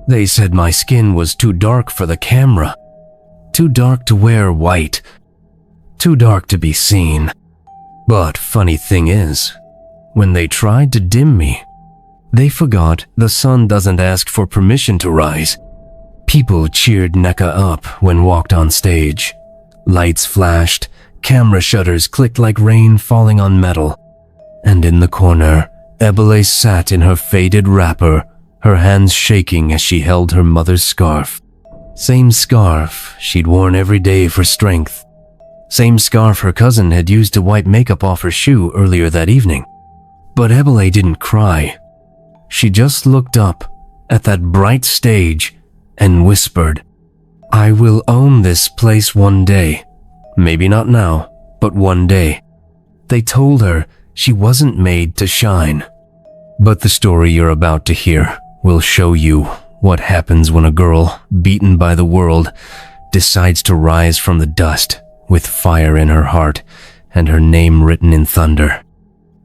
They said my skin was too dark for the camera, too dark to wear white, too dark to be seen. But funny thing is, when they tried to dim me, they forgot the sun doesn't ask for permission to rise. People cheered Neka up when walked on stage. Lights flashed, camera shutters clicked like rain falling on metal. And in the corner, Ebele sat in her faded wrapper, her hands shaking as she held her mother's scarf. Same scarf she'd worn every day for strength. Same scarf her cousin had used to wipe makeup off her shoe earlier that evening. But Ebele didn't cry. She just looked up at that bright stage and whispered, "I will own this place one day. Maybe not now, but one day." They told her she wasn't made to shine. But the story you're about to hear will show you what happens when a girl, beaten by the world, decides to rise from the dust with fire in her heart and her name written in thunder.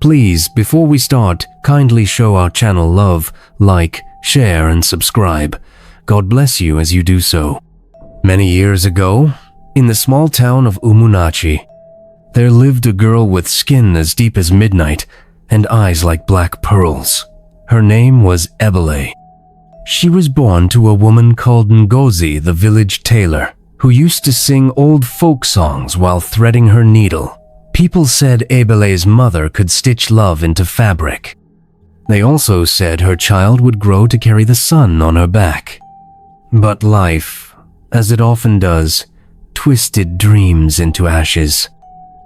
Please, before we start, kindly show our channel love, like, share, and subscribe. God bless you as you do so. Many years ago, in the small town of Umunachi, there lived a girl with skin as deep as midnight and eyes like black pearls. Her name was Ebele. She was born to a woman called Ngozi, the village tailor, who used to sing old folk songs while threading her needle. People said Ebele's mother could stitch love into fabric. They also said her child would grow to carry the sun on her back. But life, as it often does, twisted dreams into ashes.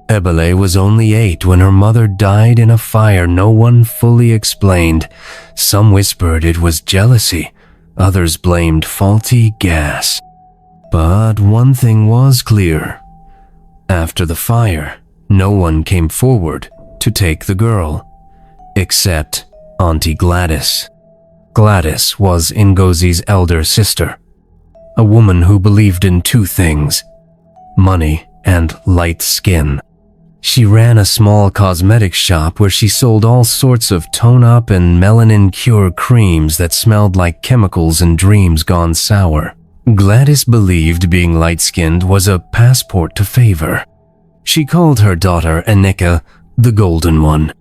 Ebele was only 8 when her mother died in a fire no one fully explained. Some whispered it was jealousy, others blamed faulty gas. But one thing was clear. After the fire, no one came forward to take the girl, except Auntie Gladys. Gladys was Ngozi's elder sister, a woman who believed in 2 things: money and light skin. She ran a small cosmetic shop where she sold all sorts of tone-up and melanin cure creams that smelled like chemicals and dreams gone sour. Gladys believed being light-skinned was a passport to favor. She called her daughter Eneka the Golden One,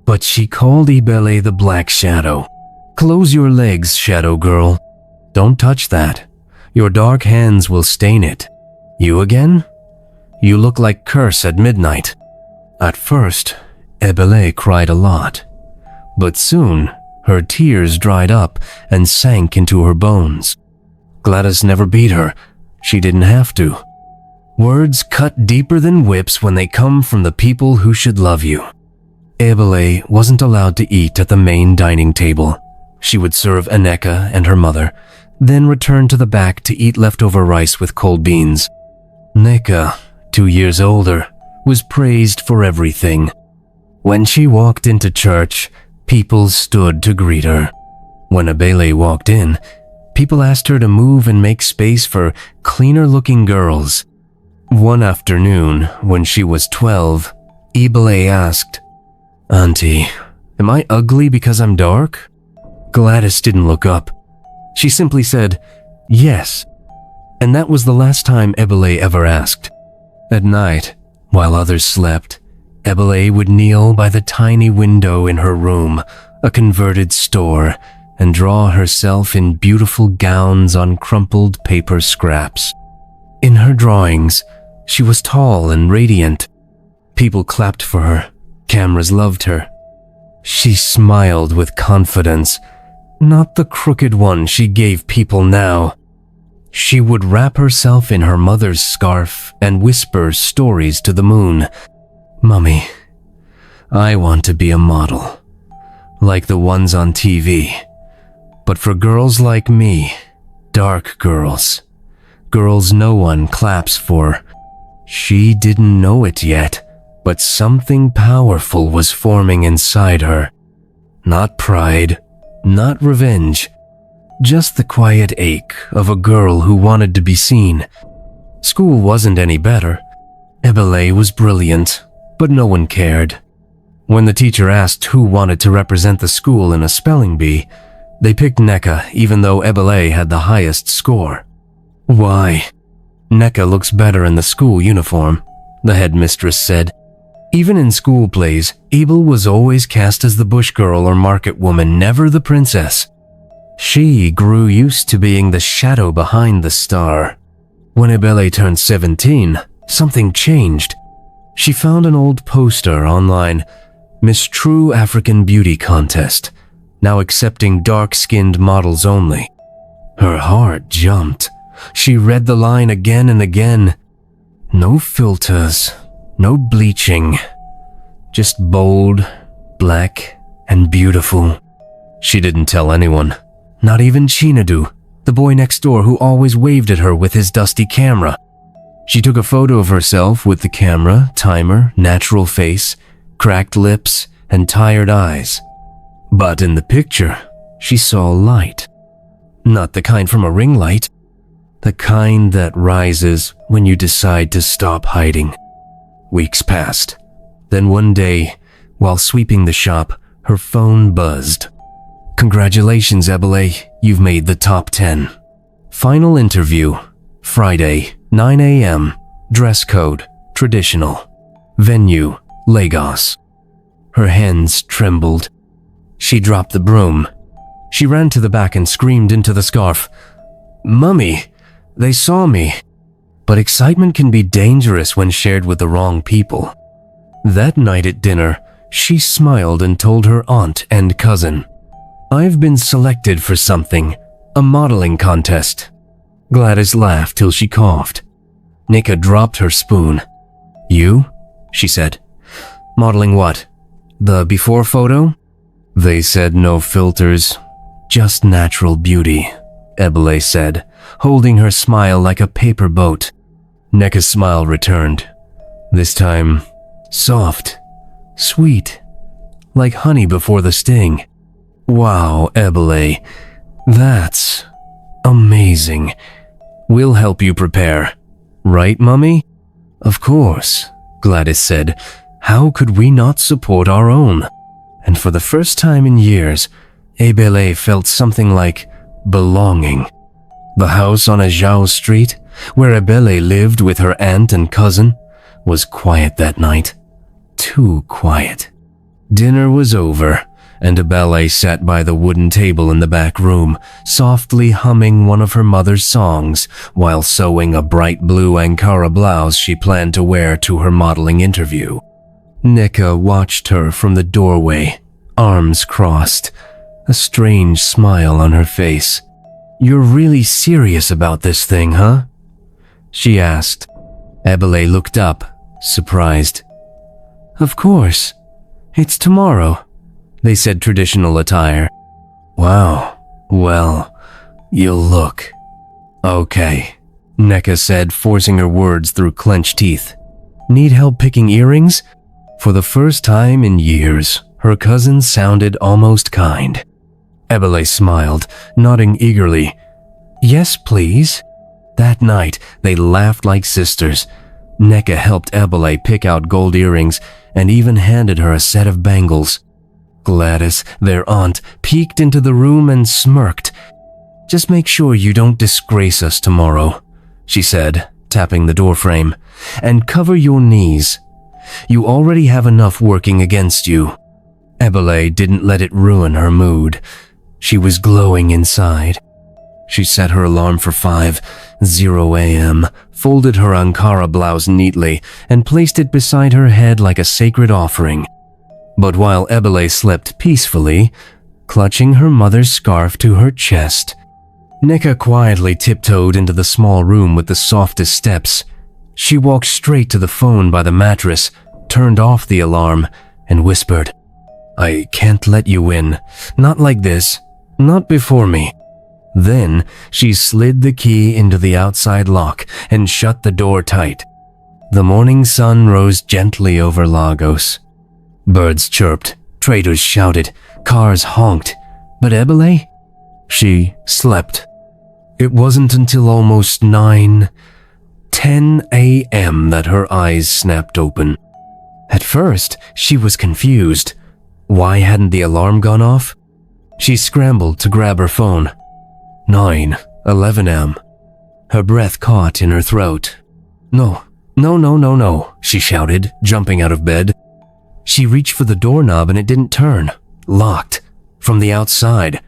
but she called Ebele the Black Shadow. "Close your legs, Shadow Girl. Don't touch that. Your dark hands will stain it. You again? You look like Curse at midnight." At first, Ebele cried a lot, but soon her tears dried up and sank into her bones. Gladys never beat her. She didn't have to. Words cut deeper than whips when they come from the people who should love you. Ebele wasn't allowed to eat at the main dining table. She would serve Eneka and her mother, then return to the back to eat leftover rice with cold beans. Neka, 2 years older, was praised for everything. When she walked into church, people stood to greet her. When Ebele walked in, people asked her to move and make space for cleaner-looking girls. One afternoon, when she was 12, Ebele asked, "Auntie, am I ugly because I'm dark?" Gladys didn't look up. She simply said, "Yes." And that was the last time Ebele ever asked. At night, while others slept, Ebele would kneel by the tiny window in her room, a converted store, and draw herself in beautiful gowns on crumpled paper scraps. In her drawings, she was tall and radiant. People clapped for her. Cameras loved her. She smiled with confidence, not the crooked one she gave people now. She would wrap herself in her mother's scarf and whisper stories to the moon. "Mummy, I want to be a model, like the ones on TV. But for girls like me, dark girls, girls no one claps for." She didn't know it yet, but something powerful was forming inside her. Not pride, not revenge, just the quiet ache of a girl who wanted to be seen. School wasn't any better. Ebele was brilliant, but no one cared. When the teacher asked who wanted to represent the school in a spelling bee, They picked Neka even though Ebele had the highest score. Why? Neka looks better in the school uniform, the headmistress said. Even in school plays, Abel was always cast as the bush girl or market woman, never the princess. She grew used to being the shadow behind the star. When Ebele turned 17, something changed. She found an old poster online, Miss True African Beauty Contest, now accepting dark-skinned models only. Her heart jumped. She read the line again and again. No filters, no bleaching, just bold, black, and beautiful. She didn't tell anyone, not even Chinadu, the boy next door who always waved at her with his dusty camera. She took a photo of herself with the camera, timer, natural face, cracked lips, and tired eyes. But in the picture, she saw light. Not the kind from a ring light, the kind that rises when you decide to stop hiding. Weeks passed. Then one day, while sweeping the shop, her phone buzzed. Congratulations, Ebele, you've made the top 10. Final interview, Friday, 9 a.m., dress code, traditional. Venue, Lagos. Her hands trembled. She dropped the broom. She ran to the back and screamed into the scarf, "Mummy, they saw me." But excitement can be dangerous when shared with the wrong people. That night at dinner, she smiled and told her aunt and cousin, "I've been selected for something, a modeling contest." Gladys laughed till she coughed. Nika dropped her spoon. "You?" she said. "Modeling what? The before photo?" "They said no filters, just natural beauty," Ebele said, holding her smile like a paper boat. Neka's smile returned, this time soft, sweet, like honey before the sting. "Wow, Ebele, that's amazing. We'll help you prepare. Right, Mummy?" "Of course," Gladys said. "How could we not support our own?" And for the first time in years, Ebele felt something like belonging. The house on Ajao Street, where Ebele lived with her aunt and cousin, was quiet that night. Too quiet. Dinner was over, and Ebele sat by the wooden table in the back room, softly humming one of her mother's songs while sewing a bright blue Ankara blouse she planned to wear to her modeling interview. Nika watched her from the doorway, arms crossed, a strange smile on her face. "You're really serious about this thing, huh?" she asked. Ebele looked up, surprised. "Of course. It's tomorrow," they said, traditional attire. "Wow. Well, you'll look. Okay," Neka said, forcing her words through clenched teeth. "Need help picking earrings?" For the first time in years, her cousin sounded almost kind. Ebele smiled, nodding eagerly. "Yes, please." That night, they laughed like sisters. Neka helped Ebele pick out gold earrings and even handed her a set of bangles. Gladys, their aunt, peeked into the room and smirked. "Just make sure you don't disgrace us tomorrow," she said, tapping the doorframe, "and cover your knees. You already have enough working against you." Ebele didn't let it ruin her mood. She was glowing inside. She set her alarm for 5:00 a.m., folded her Ankara blouse neatly, and placed it beside her head like a sacred offering. But while Ebele slept peacefully, clutching her mother's scarf to her chest, Nika quietly tiptoed into the small room with the softest steps. She walked straight to the phone by the mattress, turned off the alarm, and whispered, "I can't let you in. Not like this. Not before me." Then she slid the key into the outside lock and shut the door tight. The morning sun rose gently over Lagos. Birds chirped, traders shouted, cars honked. But Ebele? She slept. It wasn't until almost 9:10 a.m. that her eyes snapped open. At first, she was confused. Why hadn't the alarm gone off? She scrambled to grab her phone. 9:11 am. Her breath caught in her throat. No, she shouted, jumping out of bed. She reached for the doorknob and it didn't turn. Locked. From the outside.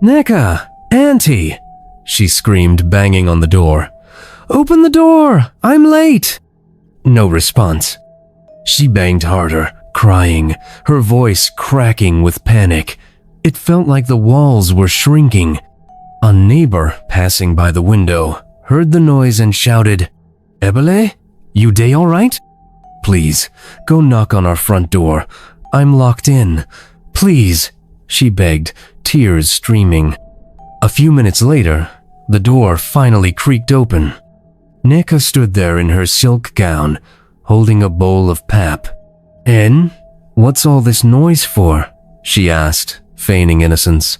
"Neka! Auntie!" she screamed, banging on the door. "Open the door! I'm late!" No response. She banged harder, crying, her voice cracking with panic. It felt like the walls were shrinking. A neighbor passing by the window heard the noise and shouted, "Ebele, you day all right? Please, go knock on our front door. I'm locked in. Please," she begged, tears streaming. A few minutes later, the door finally creaked open. Neka stood there in her silk gown, holding a bowl of pap. "En, what's all this noise for?" she asked, feigning innocence.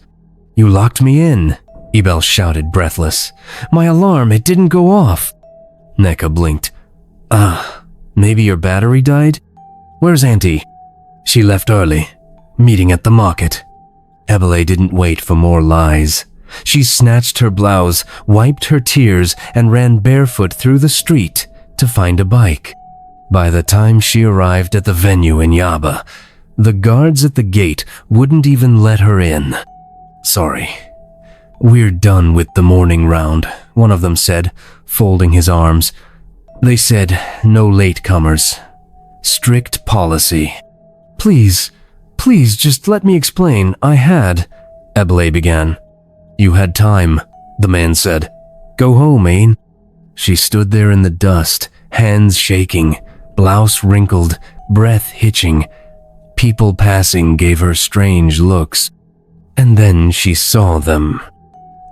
"You locked me in," Ibel shouted, breathless. "My alarm, it didn't go off." Neka blinked. Maybe your battery died? Where's Auntie?" "She left early. Meeting at the market." Ebele didn't wait for more lies. She snatched her blouse, wiped her tears, and ran barefoot through the street to find a bike. By the time she arrived at the venue in Yaba, the guards at the gate wouldn't even let her in. "Sorry. We're done with the morning round," one of them said, folding his arms. "They said no latecomers. Strict policy." Please, just let me explain. I had," Ebele began. "You had time," the man said. "Go home, Ain." She stood there in the dust, hands shaking, blouse wrinkled, breath hitching. People passing gave her strange looks. And then she saw them.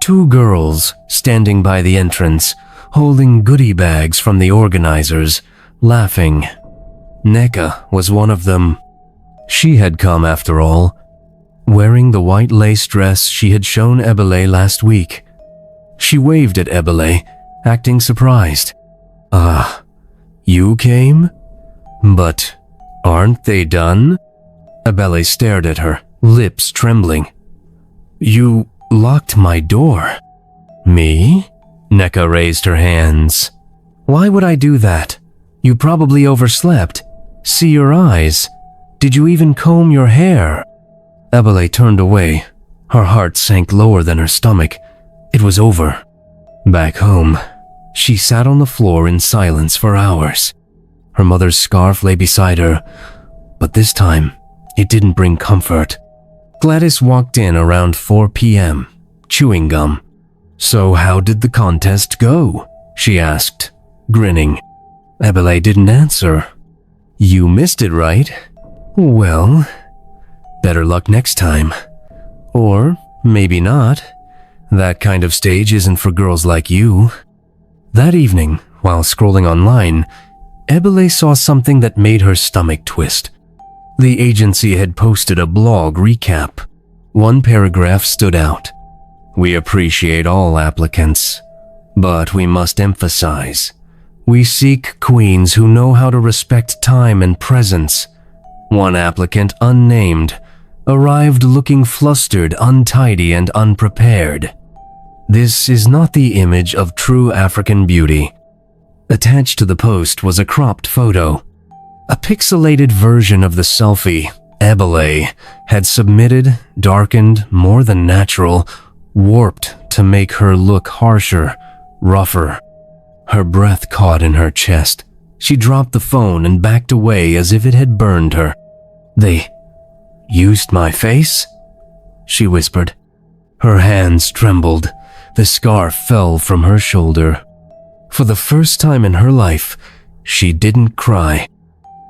2 girls standing by the entrance, holding goodie bags from the organizers, laughing. Neka was one of them. She had come after all, wearing the white lace dress she had shown Ebele last week. She waved at Ebele, acting surprised. You came? But aren't they done?" Ebele stared at her, lips trembling. "You locked my door." "Me?" Neka raised her hands. "Why would I do that? You probably overslept. See your eyes. Did you even comb your hair?" Ebele turned away. Her heart sank lower than her stomach. It was over. Back home, she sat on the floor in silence for hours. Her mother's scarf lay beside her, but this time, it didn't bring comfort. Gladys walked in around 4 p.m., chewing gum. "So how did the contest go?" she asked, grinning. Ebele didn't answer. "You missed it, right? Well, better luck next time. Or maybe not. That kind of stage isn't for girls like you." That evening, while scrolling online, Ebele saw something that made her stomach twist. The agency had posted a blog recap. One paragraph stood out. "We appreciate all applicants, but we must emphasize, we seek queens who know how to respect time and presence." One applicant, unnamed, arrived looking flustered, untidy, and unprepared. This is not the image of true African beauty. Attached to the post was a cropped photo. A pixelated version of the selfie Ebele had submitted, darkened, more than natural, warped to make her look harsher, rougher. Her breath caught in her chest. She dropped the phone and backed away as if it had burned her. "They used my face?" she whispered. Her hands trembled. The scarf fell from her shoulder. For the first time in her life, she didn't cry.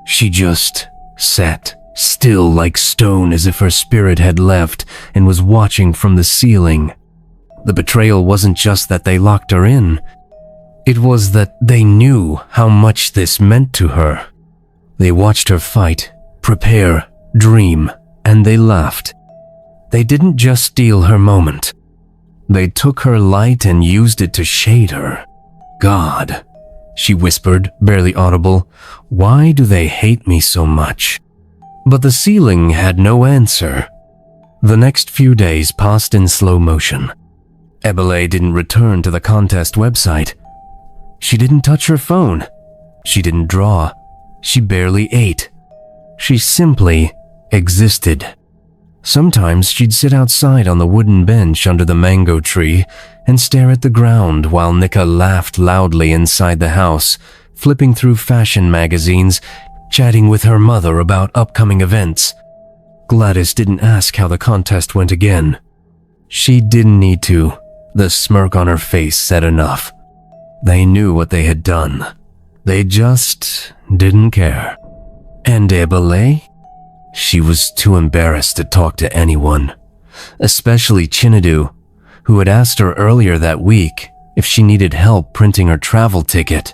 She just sat still like stone, as if her spirit had left and was watching from the ceiling. The betrayal wasn't just that they locked her in. It was that they knew how much this meant to her. They watched her fight, prepare, dream, and they laughed. They didn't just steal her moment. They took her light and used it to shade her. "God," she whispered, barely audible, "why do they hate me so much?" But the ceiling had no answer. The next few days passed in slow motion. Ebele didn't return to the contest website. She didn't touch her phone. She didn't draw. She barely ate. She simply existed. Sometimes she'd sit outside on the wooden bench under the mango tree and stare at the ground while Nika laughed loudly inside the house, flipping through fashion magazines, chatting with her mother about upcoming events. Gladys didn't ask how the contest went again. She didn't need to. The smirk on her face said enough. They knew what they had done. They just didn't care. And Ebele? She was too embarrassed to talk to anyone, especially Chinedu, who had asked her earlier that week if she needed help printing her travel ticket.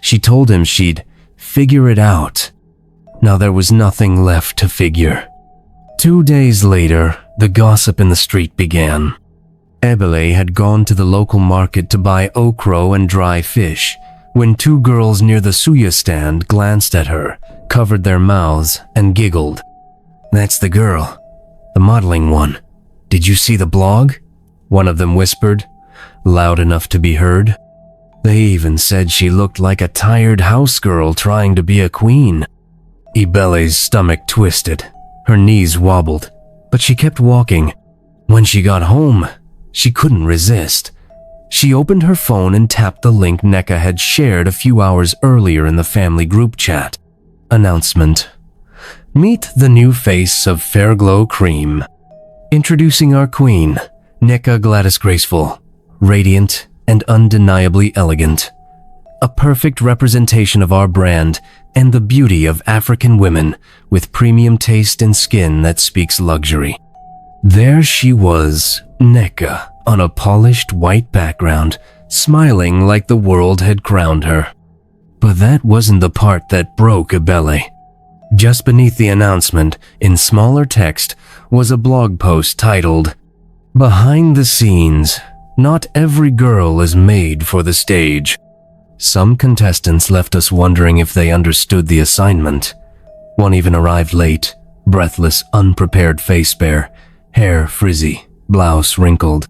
She told him she'd figure it out. Now there was nothing left to figure. 2 days later, the gossip in the street began. Ebele had gone to the local market to buy okro and dry fish when 2 girls near the suya stand glanced at her, covered their mouths, and giggled. "That's the girl, the modeling one. Did you see the blog?" one of them whispered, loud enough to be heard. They even said she looked like a tired house girl trying to be a queen. Ebele's stomach twisted. Her knees wobbled, but she kept walking. When she got home, she couldn't resist. She opened her phone and tapped the link Neka had shared a few hours earlier in the family group chat. Announcement. Meet the new face of Fairglow Cream. Introducing our queen, Neka Gladys Graceful, radiant and undeniably elegant. A perfect representation of our brand and the beauty of African women with premium taste and skin that speaks luxury. There she was, Neka, on a polished white background, smiling like the world had crowned her. But that wasn't the part that broke Ebele. Just beneath the announcement, in smaller text, was a blog post titled, "Behind the Scenes, Not Every Girl is Made for the Stage." Some contestants left us wondering if they understood the assignment. One even arrived late, breathless, unprepared face bare, hair frizzy, blouse wrinkled.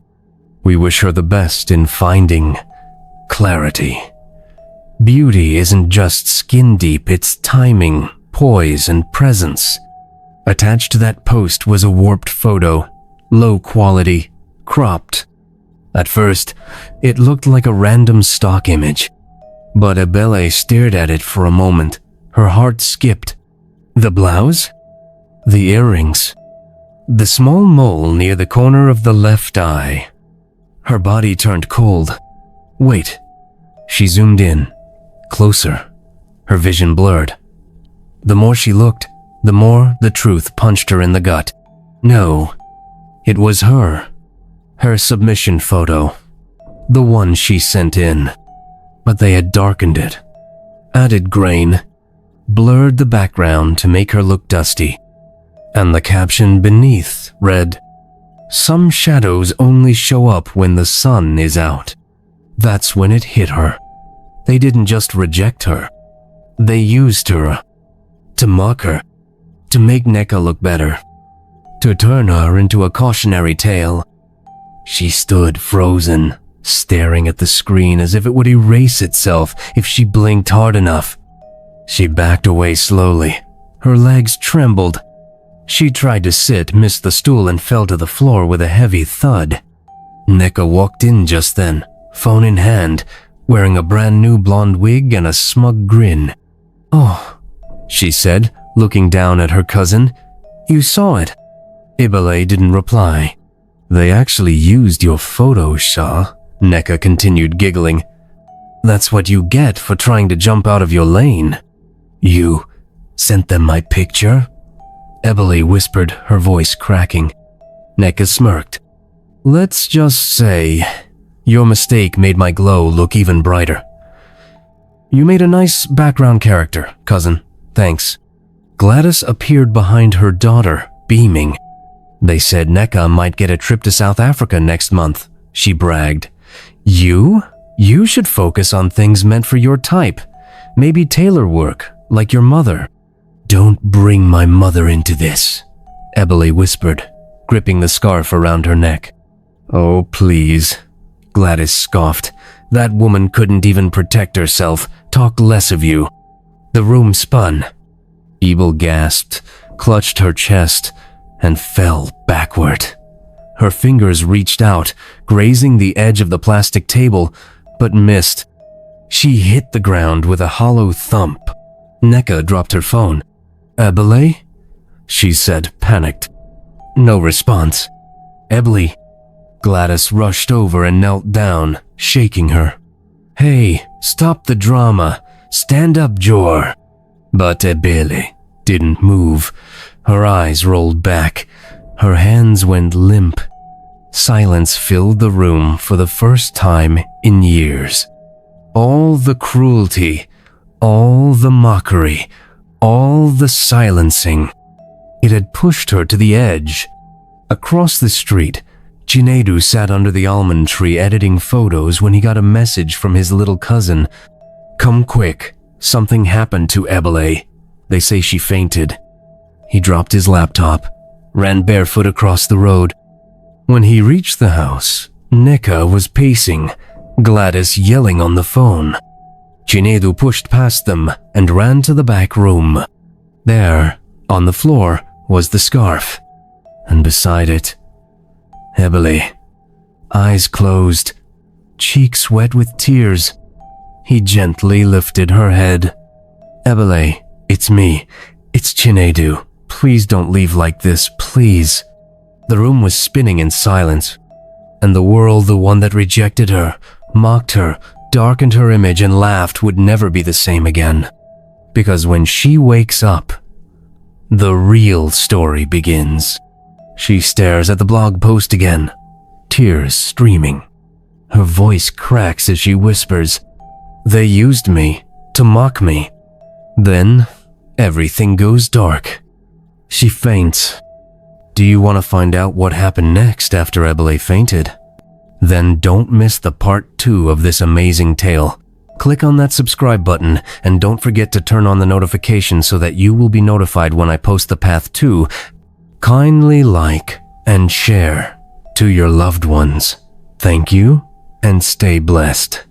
We wish her the best in finding clarity. Beauty isn't just skin deep, it's timing, poise, and presence. Attached to that post was a warped photo, low quality, cropped. At first, it looked like a random stock image. But Ebele stared at it for a moment. Her heart skipped. The blouse? The earrings? The small mole near the corner of the left eye? Her body turned cold. Wait. She zoomed in. Closer. Her vision blurred. The more she looked, the more the truth punched her in the gut. No. It was her. Her submission photo. The one she sent in. But they had darkened it, added grain, blurred the background to make her look dusty. And the caption beneath read, "Some shadows only show up when the sun is out." That's when it hit her. They didn't just reject her. They used her to mock her, to make Neka look better, to turn her into a cautionary tale. She stood frozen, staring at the screen as if it would erase itself if she blinked hard enough. She backed away slowly. Her legs trembled. She tried to sit, missed the stool, and fell to the floor with a heavy thud. Neka walked in just then, phone in hand, wearing a brand new blonde wig and a smug grin. "Oh," she said, looking down at her cousin. "You saw it." Ebele didn't reply. "They actually used your photo, Shah," Neka continued giggling. "That's what you get for trying to jump out of your lane." "You sent them my picture?" Ebele whispered, her voice cracking. Neka smirked. "Let's just say your mistake made my glow look even brighter. You made a nice background character, cousin. Thanks." Gladys appeared behind her daughter, beaming. "They said Neka might get a trip to South Africa next month," she bragged. You should focus on things meant for your type. Maybe tailor work, like your mother." "Don't bring my mother into this," Ebele whispered, gripping the scarf around her neck. "Oh, please," Gladys scoffed. "That woman couldn't even protect herself, talk less of you." The room spun. Ebel gasped, clutched her chest, and fell backward. Her fingers reached out, grazing the edge of the plastic table, but missed. She hit the ground with a hollow thump. Neka dropped her phone. "Ebele?" she said, panicked. No response. "Ebele." Gladys rushed over and knelt down, shaking her. "Hey, stop the drama. Stand up, Jor." But Ebele didn't move. Her eyes rolled back. Her hands went limp. Silence filled the room for the first time in years. All the cruelty, all the mockery, all the silencing. It had pushed her to the edge. Across the street, Chinedu sat under the almond tree editing photos when he got a message from his little cousin. "Come quick, something happened to Ebele. They say she fainted." He dropped his laptop, ran barefoot across the road. When he reached the house, Neka was pacing, Gladys yelling on the phone. Chinedu pushed past them and ran to the back room. There, on the floor, was the scarf, and beside it, Ebele. Eyes closed, cheeks wet with tears. He gently lifted her head. "Ebele, it's me. It's Chinedu. Please don't leave like this, please." The room was spinning in silence, and the world, the one that rejected her, mocked her, darkened her image, and laughed, would never be the same again. Because when she wakes up, the real story begins. She stares at the blog post again, tears streaming. Her voice cracks as she whispers, "They used me to mock me." Then, everything goes dark. She faints. Do you want to find out what happened next after Ebele fainted? Then don't miss the part 2 of this amazing tale. Click on that subscribe button and don't forget to turn on the notifications so that you will be notified when I post the path 2. Kindly like and share to your loved ones. Thank you and stay blessed.